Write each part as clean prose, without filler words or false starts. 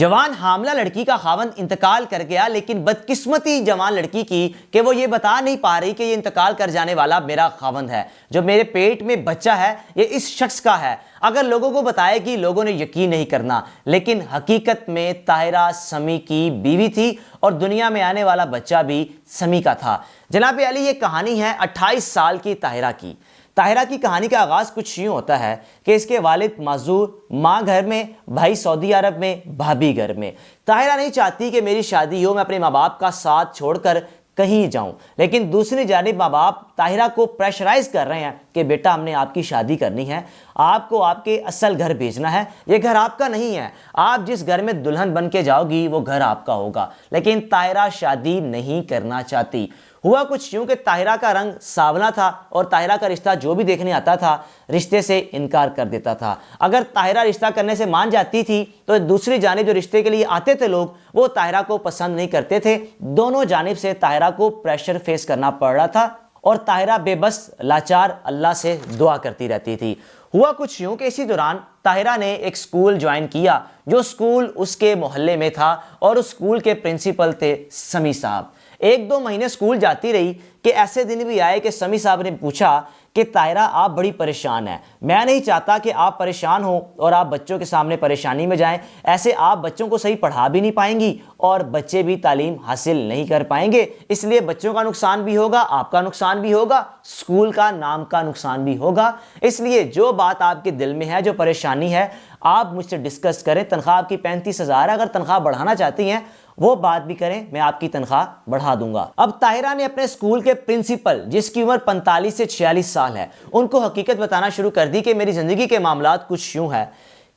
जवान हामला लड़की का खावंद इंतकाल कर गया, लेकिन बदकिस्मती जवान लड़की की कि वो ये बता नहीं पा रही कि ये इंतकाल कर जाने वाला मेरा खावंद है, जो मेरे पेट में बच्चा है ये इस शख्स का है। अगर लोगों को बताएगी लोगों ने यकीन नहीं करना, लेकिन हकीकत में ताहिरा समी की बीवी थी और दुनिया में आने वाला बच्चा भी समी का था। जनाब अली, ये कहानी है 28 साल की ताहिरा की। ताहिरा की कहानी का आगाज़ कुछ यूँ होता है कि इसके वालिद माजूर, माँ घर में, भाई सऊदी अरब में, भाभी घर में। ताहिरा नहीं चाहती कि मेरी शादी हो, मैं अपने माँ बाप का साथ छोड़कर कहीं जाऊं, लेकिन दूसरी जानिब माँ बाप ताहिरा को प्रेशराइज कर रहे हैं कि बेटा हमने आपकी शादी करनी है, आपको आपके असल घर भेजना है, ये घर आपका नहीं है, आप जिस घर में दुल्हन बन के जाओगी वो घर आपका होगा। लेकिन ताहिरा शादी नहीं करना चाहती। हुआ कुछ यूं कि ताहिरा का रंग सांवला था और ताहिरा का रिश्ता जो भी देखने आता था रिश्ते से इनकार कर देता था। अगर ताहिरा रिश्ता करने से मान जाती थी तो दूसरी जानिब जो रिश्ते के लिए आते थे लोग वो ताहिरा को पसंद नहीं करते थे। दोनों जानिब से ताहिरा को प्रेशर फेस करना पड़ रहा था और ताहिरा बेबस लाचार अल्लाह से दुआ करती रहती थी। हुआ कुछ यूं कि इसी दौरान ताहिरा ने एक स्कूल ज्वाइन किया, जो स्कूल उसके मोहल्ले में था और उस स्कूल के प्रिंसिपल थे समी साहब। 1-2 महीने स्कूल जाती रही कि ऐसे दिन भी आए कि समी साहब ने पूछा कि ताहिरा आप बड़ी परेशान हैं, मैं नहीं चाहता कि आप परेशान हो और आप बच्चों के सामने परेशानी में जाएं, ऐसे आप बच्चों को सही पढ़ा भी नहीं पाएंगी और बच्चे भी तालीम हासिल नहीं कर पाएंगे, इसलिए बच्चों का नुकसान भी होगा, आपका नुकसान भी होगा, स्कूल का नाम का नुकसान भी होगा। इसलिए जो बात आपके दिल में है, जो परेशानी है, आप मुझसे डिस्कस करें। तनख्वाह आपकी 35,000 है, अगर तनख्वाह बढ़ाना चाहती हैं वो बात भी करें, मैं आपकी तनख्वाह बढ़ा दूंगा। अब ताहिरा ने अपने स्कूल के प्रिंसिपल, जिसकी उम्र 45 से 46 साल है, उनको हकीकत बताना शुरू कर दी कि मेरी जिंदगी के मामलात कुछ यूं है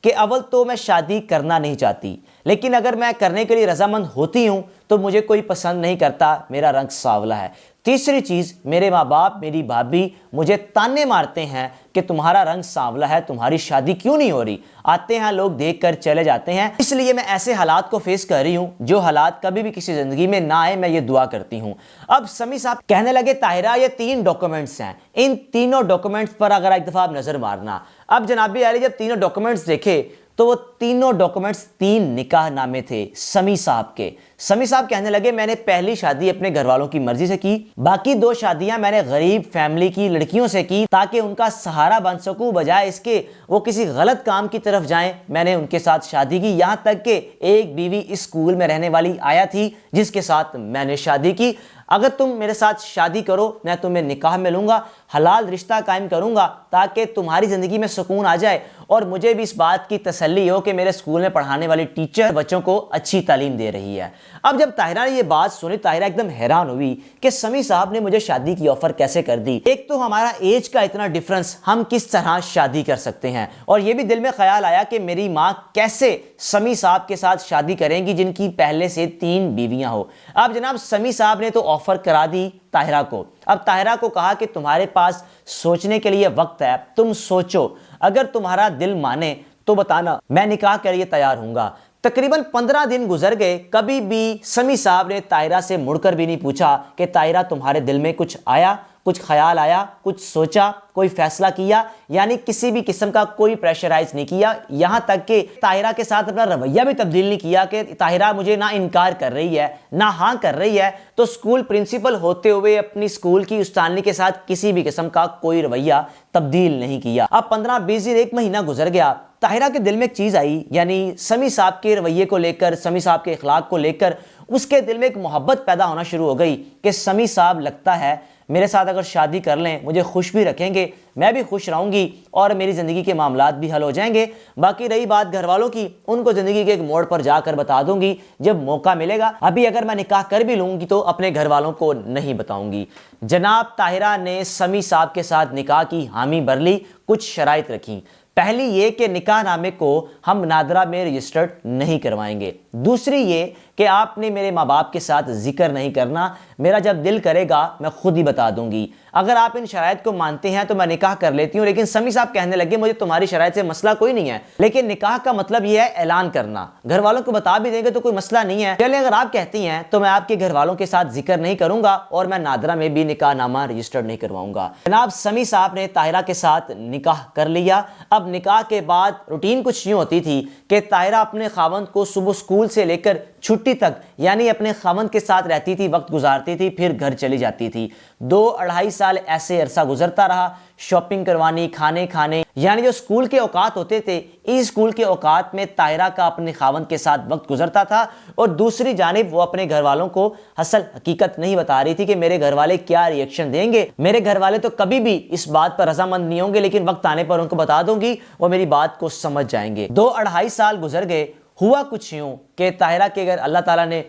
कि अव्वल तो मैं शादी करना नहीं चाहती, लेकिन अगर मैं करने के लिए रजामंद होती हूं तो मुझे कोई पसंद नहीं करता, मेरा रंग सांवला है। तीसरी चीज़, मेरे माँ बाप, मेरी भाभी मुझे ताने मारते हैं कि तुम्हारा रंग सांवला है, तुम्हारी शादी क्यों नहीं हो रही। आते हैं लोग, देख कर चले जाते हैं, इसलिए मैं ऐसे हालात को फेस कर रही हूँ जो हालात कभी भी किसी ज़िंदगी में ना आए, मैं ये दुआ करती हूँ। अब समी साहब कहने लगे ताहिरा ये 3 डॉक्यूमेंट्स हैं, इन तीनों डॉक्यूमेंट्स पर अगर एक दफ़ा आप नज़र मारना। अब जनाबी आली जब तीनों डॉक्यूमेंट्स देखे तो वो तीनों डॉक्यूमेंट्स 3 निकाह नामे थे समी साहब के। समी साहब कहने लगे मैंने पहली शादी अपने घर वालों की मर्जी से की, बाकी 2 शादियां मैंने गरीब फैमिली की लड़कियों से की ताकि उनका सहारा बन सकूं, बजाय इसके वो किसी गलत काम की तरफ जाएं, मैंने उनके साथ शादी की। यहाँ तक कि एक बीवी इस स्कूल में रहने वाली आया थी जिसके साथ मैंने शादी की। अगर तुम मेरे साथ शादी करो मैं तुम्हें निकाह में लूंगा, हलाल रिश्ता कायम करूंगा ताकि तुम्हारी ज़िंदगी में सुकून आ जाए और मुझे भी इस बात की तसल्ली हो कि मेरे स्कूल में पढ़ाने वाली टीचर बच्चों को अच्छी तालीम दे रही है। अब जब ताहिरा ने ये बात सुनी, ताहिरा एकदम हैरान हुई कि समी साहब ने मुझे शादी की ऑफर कैसे कर दी। एक तो हमारा एज का इतना डिफरेंस, हम किस तरह शादी कर सकते हैं, और ये भी दिल में ख्याल आया कि मेरी माँ कैसे समी साहब के साथ शादी करेंगी जिनकी पहले से 3 बीवियां हो। अब जनाब समी साहब ने तो ऑफर करा दी ताहिरा को। अब ताहिरा को कहा कि तुम्हारे पास सोचने के लिए वक्त है, तुम सोचो, अगर तुम्हारा दिल माने तो बताना, मैं निकाह के लिए तैयार हूंगा। तकरीबन 15 दिन गुजर गए, कभी भी समी साहब ने ताहिरा से मुड़कर भी नहीं पूछा कि ताहिरा तुम्हारे दिल में कुछ आया, कुछ ख्याल आया, कुछ सोचा, कोई फैसला किया, यानी किसी भी किस्म का कोई प्रेशराइज नहीं किया। यहाँ तक कि ताहिरा के साथ अपना रवैया भी तब्दील नहीं किया कि ताहिरा मुझे ना इनकार कर रही है ना हाँ कर रही है, तो स्कूल प्रिंसिपल होते हुए अपनी स्कूल की उस्तानी के साथ किसी भी किस्म का कोई रवैया तब्दील नहीं किया। अब 15-20 दिन, 1 महीना गुजर गया। ताहिरा के दिल में एक चीज़ आई, यानी समी साहब के रवैये को लेकर, समी साहब के इखलाक को लेकर उसके दिल में एक मोहब्बत पैदा होना शुरू हो गई कि समी साहब लगता है मेरे साथ अगर शादी कर लें मुझे खुश भी रखेंगे, मैं भी खुश रहूंगी और मेरी ज़िंदगी के मामलात भी हल हो जाएंगे। बाकी रही बात घर वालों की, उनको ज़िंदगी के एक मोड़ पर जाकर बता दूंगी जब मौका मिलेगा। अभी अगर मैं निकाह कर भी लूंगी तो अपने घर वालों को नहीं बताऊंगी। जनाब ताहिरा ने समी साहब के साथ निकाह की हामी भर ली। कुछ शराइत रखी। पहली ये कि निकाह नामे को हम नादरा में रजिस्टर्ड नहीं करवाएंगे। दूसरी ये कि आपने मेरे माँ बाप के साथ जिक्र नहीं करना, मेरा जब दिल करेगा मैं खुद ही बता दूंगी। अगर आप इन शराइत को मानते हैं तो मैं निकाह कर लेती हूँ। लेकिन समी साहब कहने लगे मुझे तुम्हारी शराइत से मसला कोई नहीं है, लेकिन निकाह का मतलब यह है ऐलान करना, घर वालों को बता भी देंगे तो कोई मसला नहीं है। चलिए अगर आप कहती हैं तो मैं आपके घर वालों के साथ जिक्र नहीं करूंगा और मैं नादरा में भी निकाह नामा रजिस्टर्ड नहीं करवाऊंगा। जनाब समी साहब ने ताहिरा के साथ निकाह कर लिया। अब अब निकाह के बाद रूटीन कुछ यूँ होती थी कि ताहिरा अपने खावंद को सुबह स्कूल से लेकर छुट्टी तक यानी अपने खावंद के साथ रहती थी, वक्त गुजारती थी, फिर घर चली जाती थी। 2-2.5 साल ऐसे अरसा गुजरता रहा। शॉपिंग करवानी, खाने खाने, यानी जो स्कूल के औकात होते थे, इस स्कूल के औकात में ताहिरा का अपने खावंद के साथ वक्त गुजरता था। और दूसरी जानिब वो अपने घर वालों को असल हकीकत नहीं बता रही थी कि मेरे घर वाले क्या रिएक्शन देंगे। मेरे घर वाले तो कभी भी इस बात पर रजामंद नहीं होंगे, लेकिन वक्त आने पर उनको बता दूंगी, वो मेरी बात को समझ जाएंगे। 2-2.5 साल गुजर गए। हुआ कुछ यूं कि ताहिरा के अगर अल्लाह ताला ने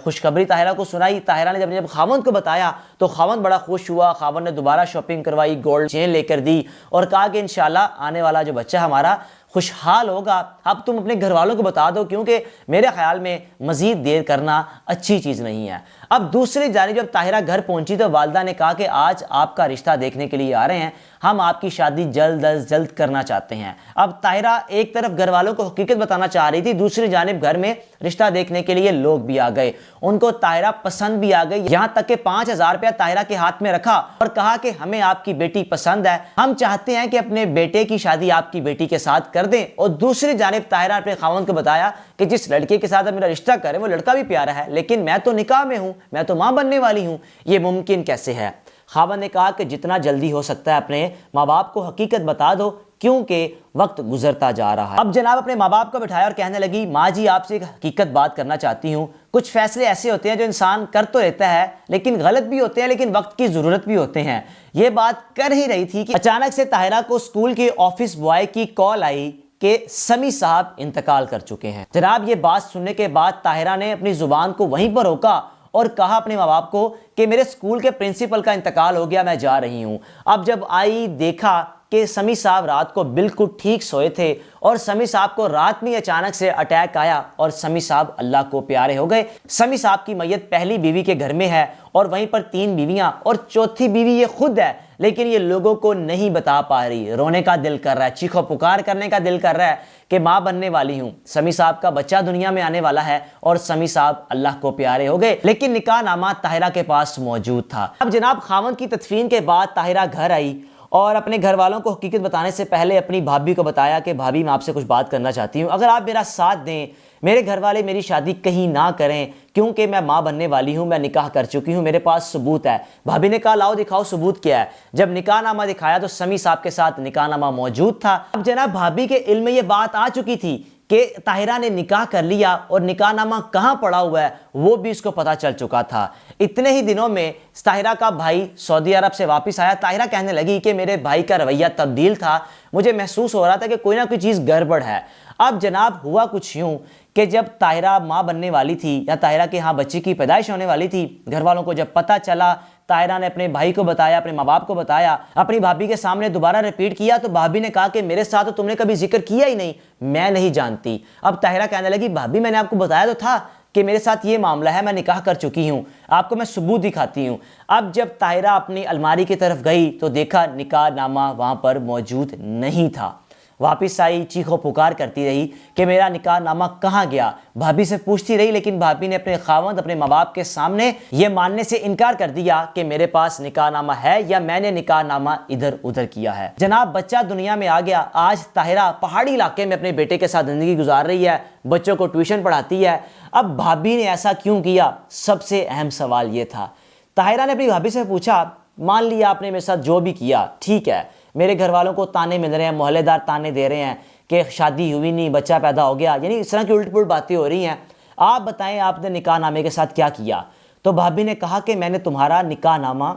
खुशखबरी ताहिरा को सुनाई। ताहिरा ने जब खावंद को बताया तो खावंद बड़ा खुश हुआ। खावंद ने दोबारा शॉपिंग करवाई, गोल्ड चेन लेकर दी और कहा कि इंशाल्लाह आने वाला जो बच्चा हमारा खुशहाल होगा। अब तुम अपने घर वालों को बता दो, क्योंकि मेरे ख्याल में मजीद देर करना अच्छी चीज़ नहीं है। अब दूसरी जानिब जब ताहिरा घर पहुंची तो वालिदा ने कहा कि आज आपका रिश्ता देखने के लिए आ रहे हैं, हम आपकी शादी जल्द अज जल्द करना चाहते हैं। अब ताहिरा एक तरफ घर वालों को हकीकत बताना चाह रही थी, दूसरी जानिब घर में रिश्ता देखने के लिए लोग भी आ गए। उनको ताहिरा पसंद भी आ गई। यहाँ तक कि 5,000 रुपया ताहिरा के हाथ में रखा और कहा कि हमें आपकी बेटी पसंद है, हम चाहते हैं कि अपने बेटे की शादी आपकी बेटी के साथ कर दें। और दूसरी जानिब ताहिरा अपने खावंद को बताया कि जिस लड़के के साथ मेरा रिश्ता करे वो लड़का भी प्यारा है, लेकिन मैं तो निकाह में हूं, मैं तो मां बनने वाली हूं, ये मुमकिन कैसे है। खावंद ने कहा कि जितना जल्दी हो सकता है अपने माँ बाप को हकीकत बता दो, क्योंकि वक्त गुजरता जा रहा है। अब जनाब अपने माँ बाप को बिठाया और कहने लगी, माँ जी आपसे एक हकीकत बात करना चाहती हूँ। कुछ फैसले ऐसे होते हैं जो इंसान कर तो लेता है लेकिन गलत भी होते हैं, लेकिन वक्त की जरूरत भी होते हैं। ये बात कर ही रही थी कि अचानक से ताहिरा को स्कूल के ऑफिस बॉय की कॉल आई कि समी साहब इंतकाल कर चुके हैं। जनाब ये बात सुनने के बाद ताहिरा ने अपनी जुबान को वहीं पर रोका और कहा अपने माँ बाप को कि मेरे स्कूल के प्रिंसिपल का इंतकाल हो गया, मैं जा रही हूँ। अब जब आई देखा कि समी साहब रात को बिल्कुल ठीक सोए थे और समी साहब को रात में अचानक से अटैक आया और समी साहब अल्लाह को प्यारे हो गए। समी साहब की मैयत पहली बीवी के घर में है और वहीं पर 3 बीवियां और चौथी बीवी ये खुद है, लेकिन ये लोगों को नहीं बता पा रही। रोने का दिल कर रहा है, चीखो पुकार करने का दिल कर रहा है कि माँ बनने वाली हूँ, समी साहब का बच्चा दुनिया में आने वाला है और समी साहब अल्लाह को प्यारे हो गए। लेकिन निकाह नामा ताहिरा के पास मौजूद था। अब जनाब खावंद की तदफीन के बाद ताहिरा घर आई और अपने घर वालों को हकीकत बताने से पहले अपनी भाभी को बताया कि भाभी मैं आपसे कुछ बात करना चाहती हूँ, अगर आप मेरा साथ दें, मेरे घर वाले मेरी शादी कहीं ना करें, क्योंकि मैं माँ बनने वाली हूँ, मैं निकाह कर चुकी हूँ, मेरे पास सबूत है। भाभी ने कहा लाओ दिखाओ सबूत क्या है। जब निकाहनामा दिखाया तो समी साहब के साथ निकाहनामा मौजूद था। अब जनाब भाभी के इल्म में ये बात आ चुकी थी कि ताहिरा ने निकाह कर लिया और निकाहनामा कहाँ पड़ा हुआ है वो भी इसको पता चल चुका था। इतने ही दिनों में ताहिरा का भाई सऊदी अरब से वापस आया। ताहिरा कहने लगी कि मेरे भाई का रवैया तब्दील था, मुझे महसूस हो रहा था कि कोई ना कोई चीज़ गड़बड़ है। अब जनाब हुआ कुछ यूँ कि जब ताहिरा माँ बनने वाली थी या ताहिरा के यहाँ बच्चे की पैदाइश होने वाली थी, घर वालों को जब पता चला, ताहिरा ने अपने भाई को बताया, अपने माँ बाप को बताया, अपनी भाभी के सामने दोबारा रिपीट किया तो भाभी ने कहा कि मेरे साथ तो तुमने कभी जिक्र किया ही नहीं, मैं नहीं जानती। अब ताहिरा कहने लगी भाभी मैंने आपको बताया तो था कि मेरे साथ ये मामला है, मैं निकाह कर चुकी हूँ, आपको मैं सबूत दिखाती हूँ। अब जब ताहिरा अपनी अलमारी की तरफ गई तो देखा निकाह नामा वहाँ पर मौजूद नहीं था। वापिस आई, चीखो पुकार करती रही कि मेरा निकाह नामा कहाँ गया। भाभी से पूछती रही, लेकिन भाभी ने अपने खावंद अपने माँ बाप के सामने ये मानने से इनकार कर दिया कि मेरे पास निकाह नामा है या मैंने निकाह नामा इधर उधर किया है। जनाब बच्चा दुनिया में आ गया। आज ताहिरा पहाड़ी इलाके में अपने बेटे के साथ जिंदगी गुजार रही है, बच्चों को ट्यूशन पढ़ाती है। अब भाभी ने ऐसा क्यों किया, सबसे अहम सवाल ये था। ताहिरा ने अपनी भाभी से पूछा, मान लिया आपने मेरे साथ जो भी किया ठीक है, मेरे घर वालों को ताने मिल रहे हैं, मोहल्लेदार ताने दे रहे हैं कि शादी हुई नहीं, बच्चा पैदा हो गया, यानी इस तरह की उल्ट पुल्ट बातें हो रही हैं, आप बताएं आपने निकाह नामे के साथ क्या किया। तो भाभी ने कहा कि मैंने तुम्हारा निकाह नामा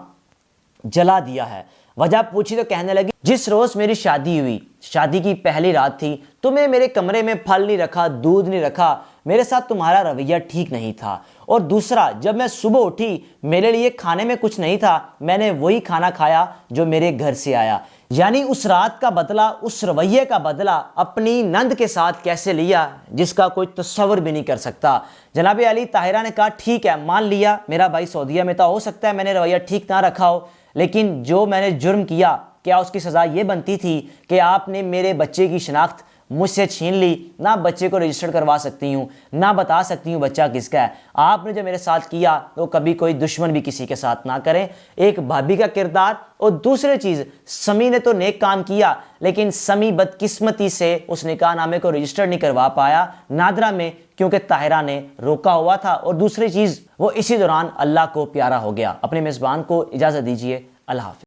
जला दिया है। वजह पूछी तो कहने लगी जिस रोज़ मेरी शादी हुई, शादी की पहली रात थी, तुम्हें मेरे कमरे में फल नहीं रखा, दूध नहीं रखा, मेरे साथ तुम्हारा रवैया ठीक नहीं था। और दूसरा, जब मैं सुबह उठी मेरे लिए खाने में कुछ नहीं था, मैंने वही खाना खाया जो मेरे घर से आया। यानी उस रात का बदला, उस रवैये का बदला अपनी नंद के साथ कैसे लिया जिसका कोई तस्वर भी नहीं कर सकता। जनाब अली ताहिरा ने कहा ठीक है, मान लिया मेरा भाई सऊदीया में था, हो सकता है मैंने रवैया ठीक ना रखा हो, लेकिन जो मैंने जुर्म किया क्या उसकी सज़ा ये बनती थी कि आपने मेरे बच्चे की शिनाख्त मुझसे छीन ली, ना बच्चे को रजिस्टर्ड करवा सकती हूँ, ना बता सकती हूँ बच्चा किसका है। आपने जो मेरे साथ किया तो कभी कोई दुश्मन भी किसी के साथ ना करें। एक भाभी का किरदार। और दूसरी चीज़, समी ने तो नेक काम किया, लेकिन समी बदकिस्मती से उस निकाहनामे को रजिस्टर नहीं करवा पाया नादरा में, क्योंकि ताहिरा ने रोका हुआ था। और दूसरी चीज़, वो इसी दौरान अल्लाह को प्यारा हो गया। अपने मेज़बान को इजाज़त दीजिए। अल्लाह हाफ़िज़।